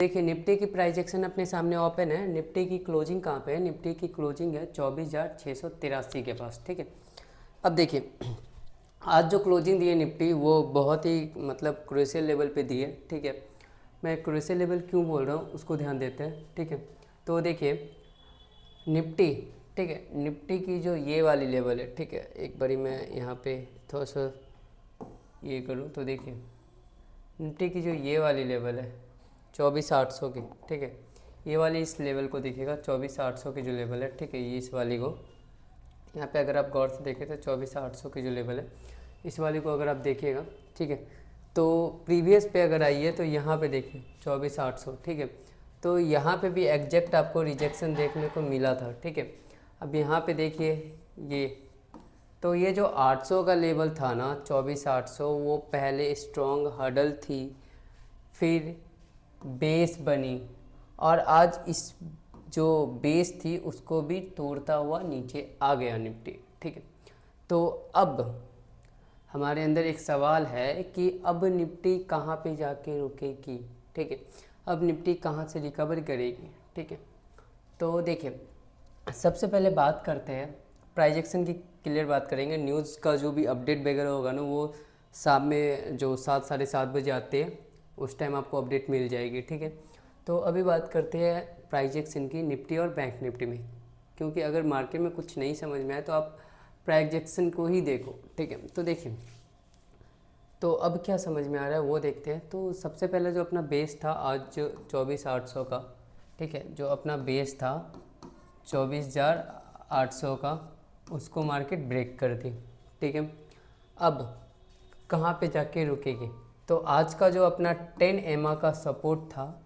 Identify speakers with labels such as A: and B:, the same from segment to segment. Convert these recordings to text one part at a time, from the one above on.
A: देखिए निफ्टी की price action अपने सामने ओपन है। निफ्टी की क्लोजिंग कहाँ पे है? निफ्टी की क्लोजिंग है 24,683 के पास। ठीक है, अब देखिए आज जो क्लोजिंग दी है निफ्टी वो बहुत ही मतलब क्रूशियल लेवल पे दी है। ठीक है, मैं क्रूशियल लेवल क्यों बोल रहा हूँ उसको ध्यान देते हैं। ठीक है, तो देखिए निफ्टी, ठीक है, निफ्टी की जो ये वाली लेवल है, ठीक है, एक बारी मैं यहाँ पे थोड़ा सा ये करूँ तो देखिए निफ्टी की जो ये वाली लेवल है 24,800 की, ठीक है, ये वाली इस लेवल को देखिएगा 24,800 की जो लेवल है, ठीक है, ये इस वाली को यहाँ पे अगर आप गौर से देखें तो 24,800 की जो लेवल है इस वाली को अगर आप देखिएगा, ठीक है, तो प्रीवियस पे अगर आइए तो यहाँ पे देखिए 24,800, ठीक है, तो यहाँ पे भी एग्जैक्ट आपको रिजेक्शन देखने को मिला था। ठीक है, अब यहाँ पे देखिए ये, तो ये जो 800 का लेवल था ना 24,800, वो पहले स्ट्रॉन्ग हर्डल थी, फिर बेस बनी और आज इस जो बेस थी उसको भी तोड़ता हुआ नीचे आ गया निफ्टी। ठीक है, तो अब हमारे अंदर एक सवाल है कि अब निफ्टी कहाँ पे जाके रुकेगी। ठीक है, अब निफ्टी कहाँ से रिकवर करेगी। ठीक है, तो देखिए सबसे पहले बात करते हैं प्राइस एक्शन की, क्लियर बात करेंगे। न्यूज़ का जो भी अपडेट वगैरह होगा ना वो शाम में जो 7 साढ़े 7 बजे आते हैं उस टाइम आपको अपडेट मिल जाएगी। ठीक है, तो अभी बात करते हैं प्राइस एक्शन की निफ्टी और बैंक निफ्टी में, क्योंकि अगर मार्केट में कुछ नहीं समझ में आए तो आप प्राइस एक्शन को ही देखो। ठीक है, तो देखिए तो अब क्या समझ में आ रहा है वो देखते हैं। तो सबसे पहले जो अपना बेस था आज 24,800 का, ठीक है, जो अपना बेस था 24,800 का, उसको मार्केट ब्रेक कर दी। ठीक है, अब कहाँ पे जाके रुकेगी? तो आज का जो अपना 10 एमआ का सपोर्ट था,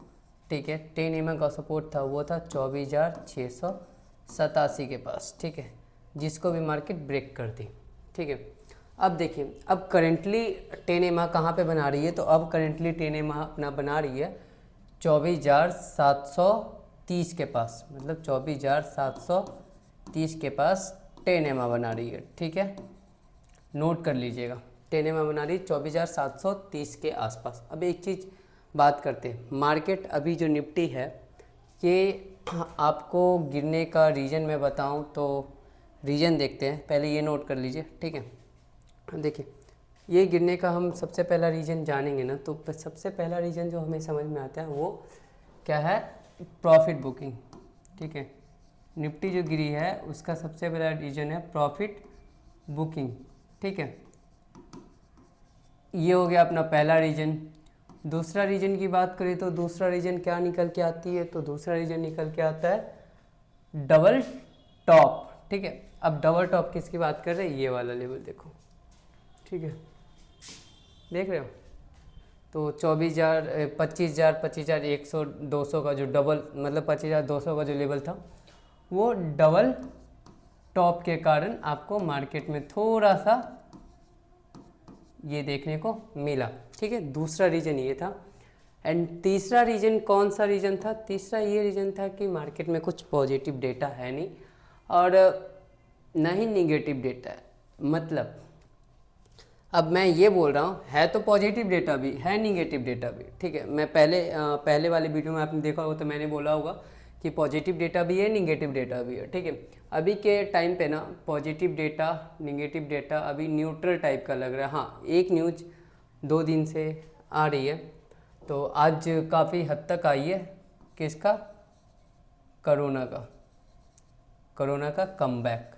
A: ठीक है, 10 एमआ का सपोर्ट था वो था 24,687 के पास। ठीक है, जिसको भी मार्केट ब्रेक कर दी। ठीक है, अब देखिए अब करेंटली 10 एमआ कहाँ पे बना रही है? तो अब करेंटली 10 एमआ अपना बना रही है 24,730 के पास, मतलब 24,730 के पास 10 एमआ बना रही है। ठीक है, नोट कर लीजिएगा 10 एमआ बना रही है 24,730 के आसपास। अब एक चीज़ बात करते हैं, मार्केट अभी जो निफ्टी है ये आपको गिरने का रीज़न मैं बताऊं तो रीज़न देखते हैं, पहले ये नोट कर लीजिए। ठीक है, देखिए ये गिरने का हम सबसे पहला रीज़न जानेंगे ना, तो सबसे पहला रीज़न जो हमें समझ में आता है वो क्या है? Profit booking. ठीक है, निफ्टी जो गिरी है उसका सबसे पहला रीज़न है प्रॉफिट बुकिंग। ठीक है, ये हो गया अपना पहला रीज़न। दूसरा रीज़न की बात करें तो दूसरा रीज़न क्या निकल के आती है? तो दूसरा रीज़न निकल के आता है डबल टॉप। ठीक है, अब डबल टॉप किसकी बात कर रहे हैं? ये वाला लेवल देखो। ठीक है, देख रहे हो? तो 24,000 25,000 25,100 200 का जो डबल मतलब 25,200 का जो लेवल था वो डबल टॉप के कारण आपको मार्केट में थोड़ा सा ये देखने को मिला। ठीक है, दूसरा रीज़न ये था। एंड तीसरा रीज़न कौन सा रीज़न था? तीसरा ये रीज़न था कि मार्केट में कुछ पॉजिटिव डेटा है नहीं और ना ही निगेटिव डेटा है। मतलब अब मैं ये बोल रहा हूँ है तो पॉजिटिव डेटा भी है, निगेटिव डेटा भी। ठीक है, मैं पहले वाले वीडियो में आपने देखा होगा तो मैंने बोला होगा कि पॉजिटिव डेटा भी है, निगेटिव डेटा भी है। ठीक है, अभी के टाइम पे ना पॉजिटिव डेटा निगेटिव डेटा अभी न्यूट्रल टाइप का लग रहा है। हाँ, एक न्यूज़ 2 दिन से आ रही है, तो आज काफ़ी हद तक आई है। किसका? कोरोना का कमबैक।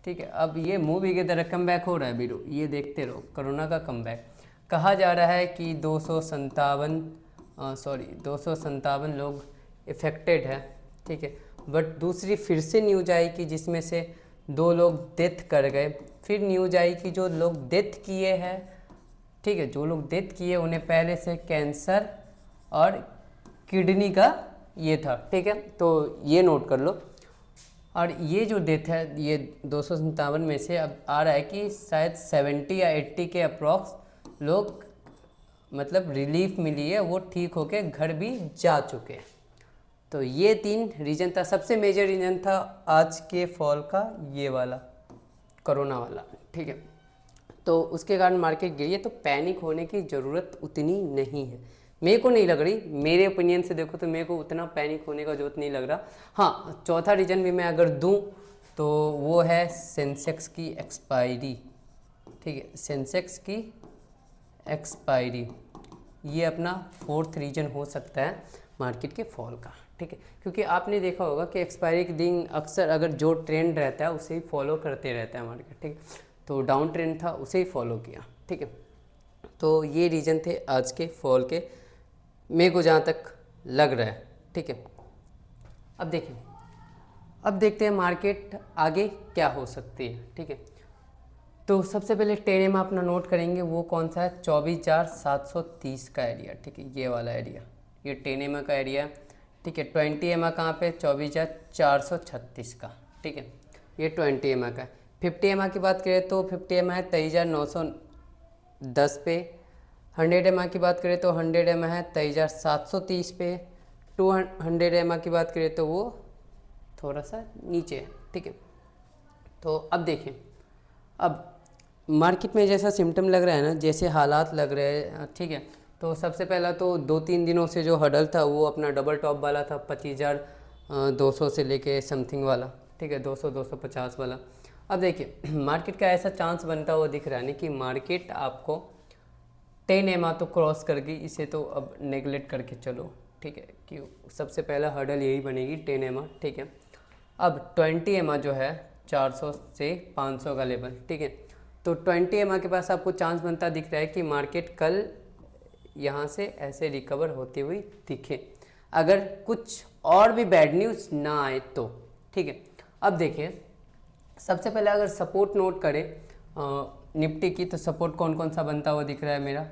A: ठीक है, अब ये मूवी की तरह कमबैक हो रहा है वीरो, ये देखते रहो। कोरोना का कमबैक कहा जा रहा है कि 257 लोग इफ़ेक्टेड है। ठीक है, बट दूसरी फिर से न्यूज आई कि जिसमें से 2 लोग डेथ कर गए। फिर न्यूज आई कि जो लोग डेथ किए हैं, ठीक है, जो लोग डेथ किए उन्हें पहले से कैंसर और किडनी का ये था। ठीक है, तो ये नोट कर लो। और ये जो डेथ है ये 257 में से अब आ रहा है कि शायद 70 या 80 के अप्रॉक्स लोग मतलब रिलीफ मिली है, वो ठीक होके घर भी जा चुके हैं। तो ये 3 रीज़न था। सबसे मेजर रीज़न था आज के फॉल का ये वाला कोरोना वाला। ठीक है, तो उसके कारण मार्केट गिरी है। तो पैनिक होने की ज़रूरत उतनी नहीं है। मेरे को नहीं लग रही, मेरे ओपिनियन से देखो तो मेरे को उतना पैनिक होने का जरूरत नहीं लग रहा। हाँ, चौथा रीज़न भी मैं अगर दूँ तो वो है सेंसेक्स की एक्सपायरी। ठीक है, सेंसेक्स की एक्सपायरी ये अपना फोर्थ रीजन हो सकता है मार्केट के फॉल का। ठीक है, क्योंकि आपने देखा होगा कि एक्सपायरी के दिन अक्सर अगर जो ट्रेंड रहता है उसे ही फॉलो करते रहता है मार्केट। ठीक है, तो डाउन ट्रेंड था उसे ही फॉलो किया। ठीक है, तो ये रीज़न थे आज के फॉल के, मेरे को जहाँ तक लग रहा है। ठीक है, अब देखिए, अब देखते हैं मार्केट आगे क्या हो सकती है। ठीक है, तो सबसे पहले 10 EMA अपना नोट करेंगे, वो कौन सा है, 24,730 का एरिया। ठीक है, ये वाला एरिया, ये 10 EMA का एरिया है। ठीक है, 20 EMA कहाँ पे, 24,436 का। ठीक है, ये 20 EMA का है। 50 EMA की बात करें तो 50 EMA है 23,910 पे। 100 EMA की बात करें तो 100 EMA है 23,730 पे। 200 EMA की बात करें तो वो थोड़ा सा नीचे है। ठीक है, तो अब देखें, अब मार्केट में जैसा सिम्टम लग रहा है ना, जैसे हालात लग रहे हैं। ठीक है, तो सबसे पहला तो 2-3 दिनों से जो हडल था वो अपना डबल टॉप वाला था, 25,200 से लेके समथिंग वाला। ठीक है, 200-250 वाला। अब देखिए मार्केट का ऐसा चांस बनता हुआ दिख रहा है ना कि मार्केट आपको 10 EMA तो क्रॉस कर गई, इसे तो अब नेगलेक्ट करके चलो। ठीक है, कि सबसे पहला हर्डल यही बनेगी 10 EMA। ठीक है, अब 20 EMA जो है 400 से 500 का लेवल। ठीक है, तो 20 EMA के पास आपको चांस बनता दिख रहा है कि मार्केट कल यहाँ से ऐसे रिकवर होती हुई दिखे, अगर कुछ और भी बैड न्यूज़ ना आए तो। ठीक है, अब देखिए, सबसे पहले अगर सपोर्ट नोट करें निफ्टी की, तो सपोर्ट कौन कौन सा बनता हुआ दिख रहा है मेरा।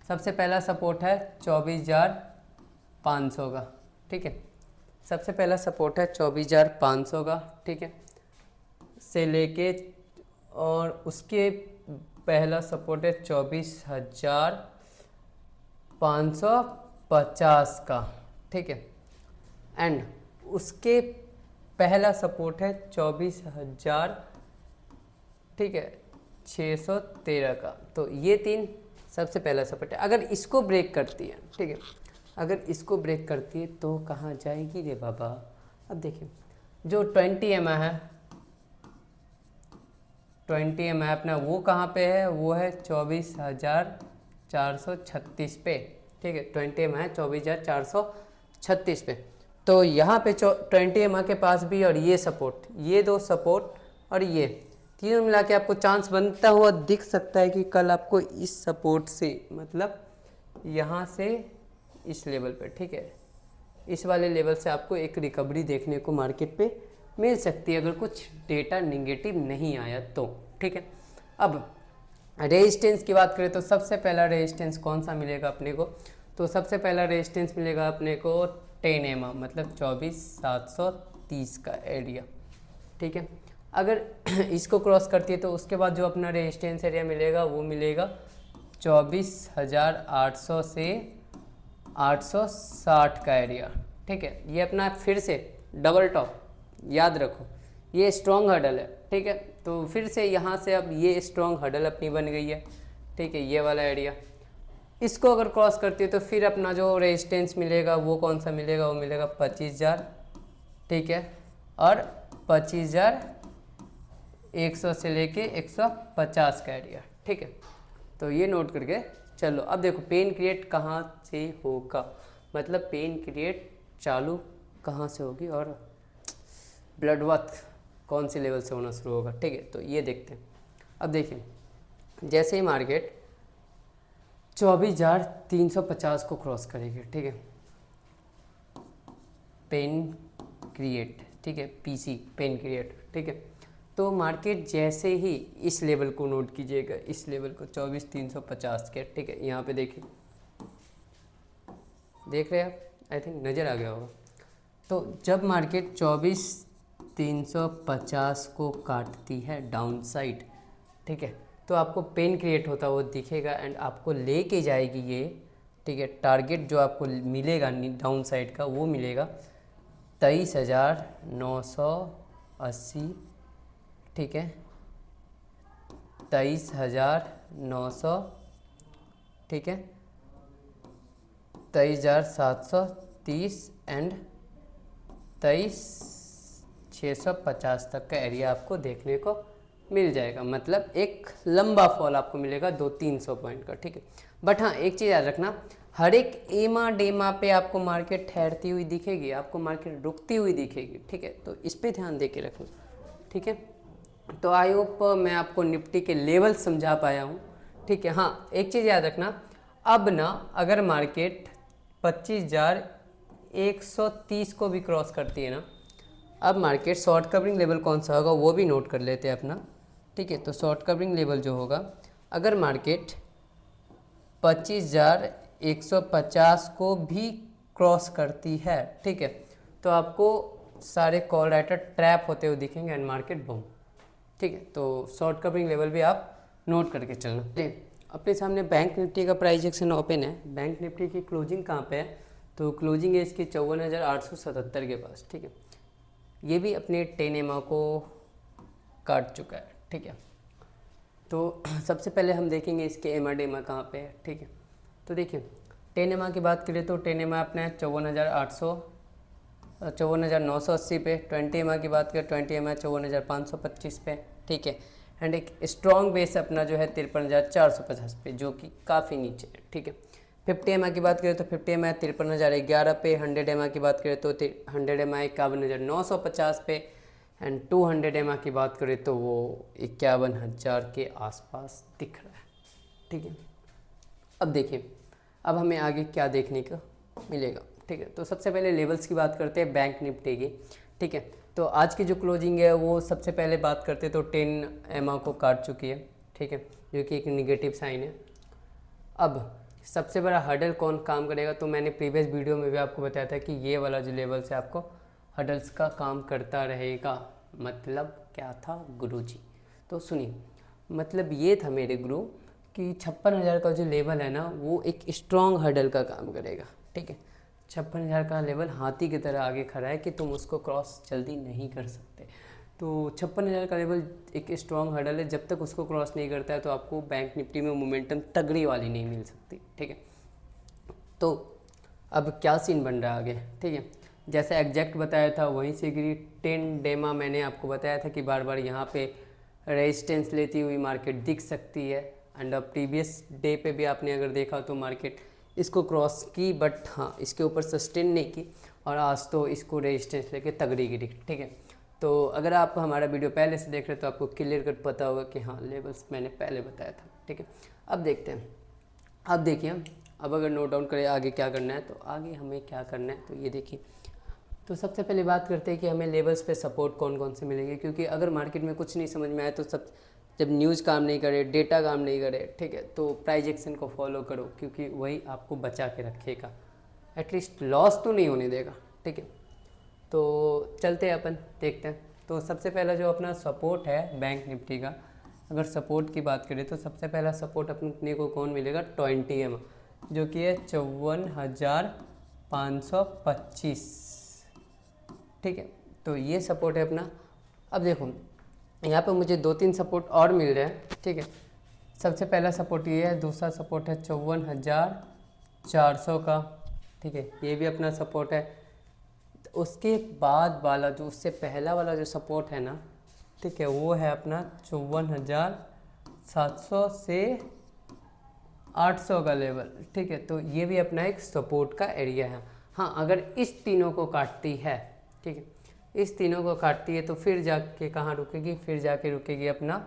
A: सबसे पहला सपोर्ट है 24,500 का। ठीक है, सबसे पहला सपोर्ट है 24,500 का। ठीक है, से लेके, और उसके पहला सपोर्ट है 24,550 का। ठीक है, एंड उसके पहला सपोर्ट है 24,000, ठीक है, 613 का। तो ये तीन सबसे पहला सपोर्ट है। अगर इसको ब्रेक करती है, ठीक है, अगर इसको ब्रेक करती है तो कहाँ जाएगी रे बाबा। अब देखिए, जो 20 EMA है, 20 EMA अपना वो कहाँ पे है, वो है 24,436 पे। ठीक है, 20 EMA है 24,436 पे। तो यहाँ पे 20 EMA के पास भी, और ये सपोर्ट, ये दो सपोर्ट और ये तीनों मिला के आपको चांस बनता हुआ दिख सकता है कि कल आपको इस सपोर्ट से, मतलब यहाँ से इस लेवल पे, ठीक है, इस वाले लेवल से आपको एक रिकवरी देखने को मार्केट पे मिल सकती है, अगर कुछ डेटा निगेटिव नहीं आया तो। ठीक है, अब रेजिस्टेंस की बात करें तो सबसे पहला रेजिस्टेंस कौन सा मिलेगा अपने को, तो सबसे पहला रेजिस्टेंस मिलेगा अपने को 10 EMA, मतलब 24,730 का एरिया। ठीक है, अगर इसको क्रॉस करती है तो उसके बाद जो अपना रेजिस्टेंस एरिया मिलेगा वो मिलेगा 24,800 से 860 का एरिया। ठीक है, ये अपना फिर से डबल टॉप, याद रखो ये स्ट्रॉन्ग हर्डल है। ठीक है, तो फिर से यहाँ से अब ये स्ट्रॉन्ग हर्डल अपनी बन गई है। ठीक है, ये वाला एरिया, इसको अगर क्रॉस करती है तो फिर अपना जो रेजिस्टेंस मिलेगा वो कौन सा मिलेगा, वो मिलेगा 25,000। ठीक है, और 25,100 से लेके 150 का एरिया। ठीक है, तो ये नोट करके चलो। अब देखो पेन क्रिएट कहाँ से होगा, मतलब पेन क्रिएट चालू कहाँ से होगी और ब्लडवर्थ कौन से लेवल से होना शुरू होगा। ठीक है, तो ये देखते हैं। अब देखिए, जैसे ही मार्केट 24,350 को क्रॉस करेगी, ठीक है, पेन क्रिएट, ठीक है, पीसी पेन क्रिएट, ठीक है, तो मार्केट जैसे ही इस लेवल को नोट कीजिएगा, इस लेवल को 24,350 के, ठीक है, यहाँ पे देखिए, देख रहे हैं आप, आई थिंक नज़र आ गया होगा। तो जब मार्केट 24,350 को काटती है डाउन साइड, ठीक है, तो आपको पेन क्रिएट होता वो दिखेगा एंड आपको लेके जाएगी ये। ठीक है, टारगेट जो आपको मिलेगा डाउन साइड का वो मिलेगा 23,980। ठीक है, 23,900, ठीक है, 23,730 एंड 23,650 तक का एरिया आपको देखने को मिल जाएगा। मतलब एक लंबा फॉल आपको मिलेगा 200-300 पॉइंट का, ठीक है। बट हाँ, एक चीज़ याद रखना, हर एक एमा डेमा पे आपको मार्केट ठहरती हुई दिखेगी, आपको मार्केट रुकती हुई दिखेगी, ठीक है। तो इस पे ध्यान दे के रखना, ठीक है। तो आई होप मैं आपको निफ्टी के लेवल समझा पाया हूँ, ठीक है। हाँ, एक चीज़ याद रखना, अब ना अगर मार्केट 25,130 को भी क्रॉस करती है ना, अब मार्केट शॉर्ट कवरिंग लेवल कौन सा होगा वो भी नोट कर लेते हैं अपना, ठीक है। तो शॉर्ट कवरिंग लेवल जो होगा, अगर मार्केट 25,150 को भी क्रॉस करती है, ठीक है, तो आपको सारे कॉल राइटर ट्रैप होते हुए दिखेंगे एंड मार्केट बूम, ठीक है। तो शॉर्ट कवरिंग लेवल भी आप नोट करके चलना। अपने सामने बैंक निफ्टी का प्राइस एक्शन ओपन है। बैंक निफ्टी की क्लोजिंग कहाँ पे है, तो क्लोजिंग है इसकी 54,877 के पास, ठीक है। ये भी अपने 10 EMA को काट चुका है, ठीक है। तो सबसे पहले हम देखेंगे इसके EMA डेमा कहाँ पे है, ठीक है। तो देखिए 10 EMA की बात करें तो 10 EMA अपने 54,980 पे, 20 EMA की बात करें 20 EMA 54,525 पे, ठीक है। एंड एक स्ट्रॉन्ग बेस अपना जो है 53,450 पे, जो कि काफ़ी नीचे है, ठीक है। 50 EMA की बात करें तो 50 EMA 53,011 पे, 100 EMA की बात करें तो 100 EMA 51,950 पे, एंड 200 EMA की बात करें तो वो 51,000 के आसपास दिख रहा है, ठीक है। अब देखिए, अब हमें आगे क्या देखने को मिलेगा, ठीक है। तो सबसे पहले लेवल्स की बात करते हैं बैंक निफ्टी की, ठीक है। तो आज की जो क्लोजिंग है वो सबसे पहले बात करते हैं तो 10 EMA को काट चुकी है, ठीक है, जो कि एक निगेटिव साइन है। अब सबसे बड़ा हर्डल कौन काम करेगा, तो मैंने प्रीवियस वीडियो में भी आपको बताया था कि ये वाला जो लेवल से आपको हर्डल्स का काम करता रहेगा। मतलब क्या था गुरुजी, तो सुनिए, मतलब ये था मेरे गुरु कि 56,000 का जो लेवल है ना, वो एक स्ट्रॉन्ग हर्डल का काम करेगा, ठीक है। 56,000 का लेवल हाथी की तरह आगे खड़ा है कि तुम उसको क्रॉस जल्दी नहीं कर सकते। तो 56,000 का लेवल एक स्ट्रॉन्ग हर्डल है, जब तक उसको क्रॉस नहीं करता है तो आपको बैंक निफ्टी में मोमेंटम तगड़ी वाली नहीं मिल सकती, ठीक है। तो अब क्या सीन बन रहा है आगे, ठीक है। जैसे एग्जैक्ट बताया था वहीं से गिरी 10 डेमा, मैंने आपको बताया था कि बार बार यहाँ पे रेजिस्टेंस लेती हुई मार्केट दिख सकती है। एंड अब प्रीवियस डे पे भी आपने अगर देखा तो मार्केट इसको क्रॉस की, बट हाँ इसके ऊपर सस्टेन नहीं की, और आज तो इसको रेजिस्टेंस लेके तगड़ी गिरी, ठीक है। तो अगर आप हमारा वीडियो पहले से देख रहे हो तो आपको क्लियर कट पता होगा कि हाँ लेवल्स मैंने पहले बताया था, ठीक है। अब देखते हैं, अब देखिए, अब अगर नोट डाउन करें आगे क्या करना है, तो आगे हमें क्या करना है तो ये देखिए। तो सबसे पहले बात करते हैं कि हमें लेवल्स पे सपोर्ट कौन कौन से मिलेंगे, क्योंकि अगर मार्केट में कुछ नहीं समझ में आया तो जब न्यूज़ काम नहीं करे, डेटा काम नहीं करे, ठीक है, तो प्राइस एक्शन को फॉलो करो, क्योंकि वही आपको बचा के रखेगा, एटलीस्ट लॉस तो नहीं होने देगा, ठीक है। तो चलते हैं अपन देखते हैं। तो सबसे पहला जो अपना सपोर्ट है बैंक निफ्टी का, अगर सपोर्ट की बात करें तो सबसे पहला सपोर्ट अपने को कौन मिलेगा, 20 EMA, जो कि है 54,525, ठीक है। तो ये सपोर्ट है अपना। अब देखो यहाँ पे मुझे 2-3 सपोर्ट और मिल रहे हैं, ठीक है। सबसे पहला सपोर्ट ये है, दूसरा सपोर्ट है 54,400 का, ठीक है, ये भी अपना सपोर्ट है। उसके बाद वाला जो उससे पहला वाला जो सपोर्ट है ना, ठीक है, वो है अपना 54,700 से 800 का लेवल, ठीक है। तो ये भी अपना एक सपोर्ट का एरिया है। हाँ, अगर इस तीनों को काटती है, ठीक है, इस तीनों को काटती है तो फिर जाके कहाँ रुकेगी, फिर जाके रुकेगी अपना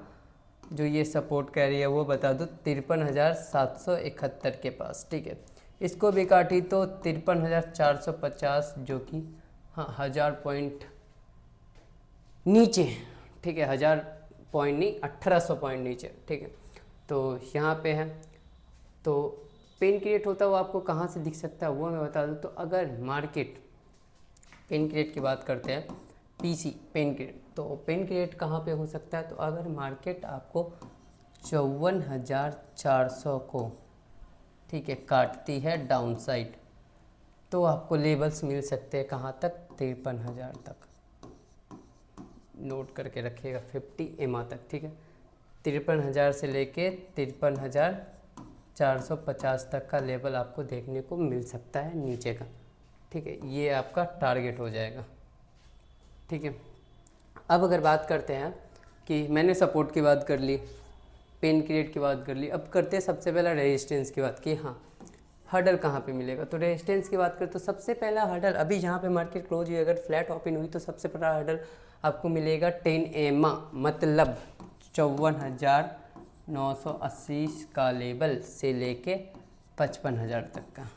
A: जो ये सपोर्ट का एरिया, वो बता दो 53,771 के पास, ठीक है। इसको भी काटी तो 53,450, जो कि हाँ 1000 पॉइंट नीचे, ठीक है, 1000 पॉइंट नहीं 1800 पॉइंट नीचे, ठीक है। तो यहाँ पे है, तो पेन क्रिएट होता है वो आपको कहाँ से दिख सकता है वो मैं बता दूँ। तो अगर मार्केट पेन क्रिएट की बात करते हैं, पीसी पेन क्रिएट, तो पेन क्रिएट कहाँ पे हो सकता है, तो अगर मार्केट आपको 54,400 को, ठीक है, काटती है डाउन साइड, तो आपको लेवल्स मिल सकते हैं कहाँ तक, 53,000 तक, नोट करके रखिएगा, 50 EMA तक, ठीक है। 53,000 से लेके 53,000 450 तक का लेवल आपको देखने को मिल सकता है नीचे का, ठीक है। ये आपका टारगेट हो जाएगा, ठीक है। अब अगर बात करते हैं कि मैंने सपोर्ट की बात कर ली, पेन क्रिएट की बात कर ली, अब करते हैं सबसे पहला रेजिस्टेंस की बात कि हाँ हर्डल कहाँ पे मिलेगा। तो रेजिस्टेंस की बात करें तो सबसे पहला हर्डल अभी जहाँ पे मार्केट क्लोज हुई, अगर फ्लैट ओपन हुई तो सबसे पहला हर्डल आपको मिलेगा 10 EMA, मतलब 54,980 का लेवल से लेके 55,000 तक का,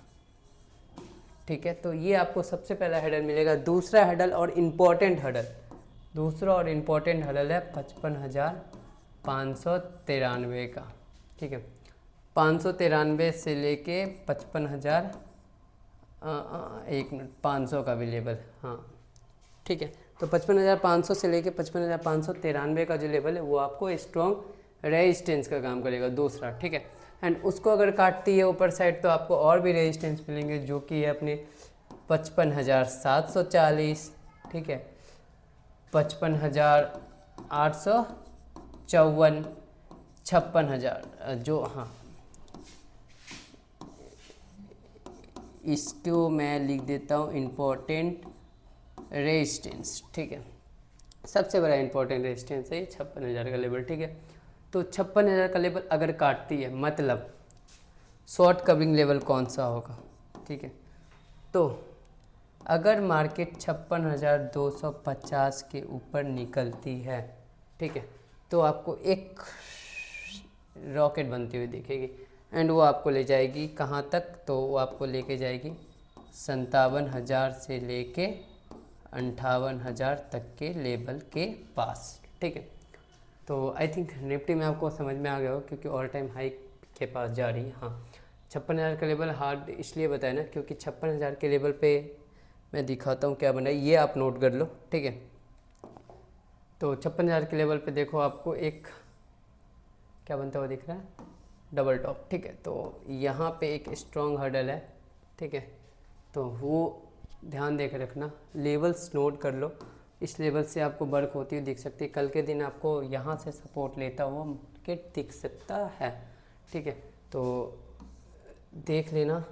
A: ठीक है। तो ये आपको सबसे पहला हर्डल मिलेगा। दूसरा हर्डल और इम्पोर्टेंट हर्डल, दूसरा और इम्पोर्टेंट हर्डल है 55,593 का, ठीक है। 593 से लेके 55,000 एक मिनट 500 का भी लेवल, हाँ ठीक है। तो 55,500 से लेके 55,593 का जो लेवल है वो आपको स्ट्रॉन्ग रेजिस्टेंस का काम करेगा, दूसरा, ठीक है। एंड उसको अगर काटती है ऊपर साइड तो आपको और भी रेजिस्टेंस मिलेंगे, जो कि है अपने 55,740, ठीक है, 55,854, 56,000, जो हाँ इसको मैं लिख देता हूँ इम्पोर्टेंट रेजिस्टेंस, ठीक है। सबसे बड़ा इम्पोर्टेंट रेजिस्टेंस है ये 56,000 का लेवल, ठीक है। तो 56,000 का लेवल अगर काटती है, मतलब शॉर्ट कवरिंग लेवल कौन सा होगा, ठीक है। तो अगर मार्केट 56,250 के ऊपर निकलती है, ठीक है, तो आपको एक रॉकेट बनती हुई दिखेगी एंड वो आपको ले जाएगी कहाँ तक, तो वो आपको लेके जाएगी 57,000 से लेके 58,000 तक के लेवल के पास, ठीक है। तो आई थिंक निफ्टी में आपको समझ में आ गया हो, क्योंकि ऑल टाइम हाई के पास जा रही है। हाँ 56,000 का लेवल हार्ड इसलिए बताया ना, क्योंकि 56,000 के लेवल पे मैं दिखाता हूँ क्या बना है, ये आप नोट कर लो, ठीक है। तो 56,000 के लेवल पे देखो आपको एक क्या बनता हुआ दिख रहा है, डबल टॉप, ठीक है। तो यहाँ पे एक स्ट्रॉन्ग हर्डल है, ठीक है। तो वो ध्यान दे के रखना, लेवल्स नोट कर लो, इस लेवल से आपको वर्क होती हुई दिख सकती है। कल के दिन आपको यहाँ से सपोर्ट लेता हुआ मार्केट दिख सकता है, ठीक है। तो देख लेना,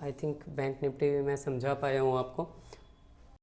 A: आई थिंक बैंक निफ्टी में मैं समझा पाया हूँ आपको।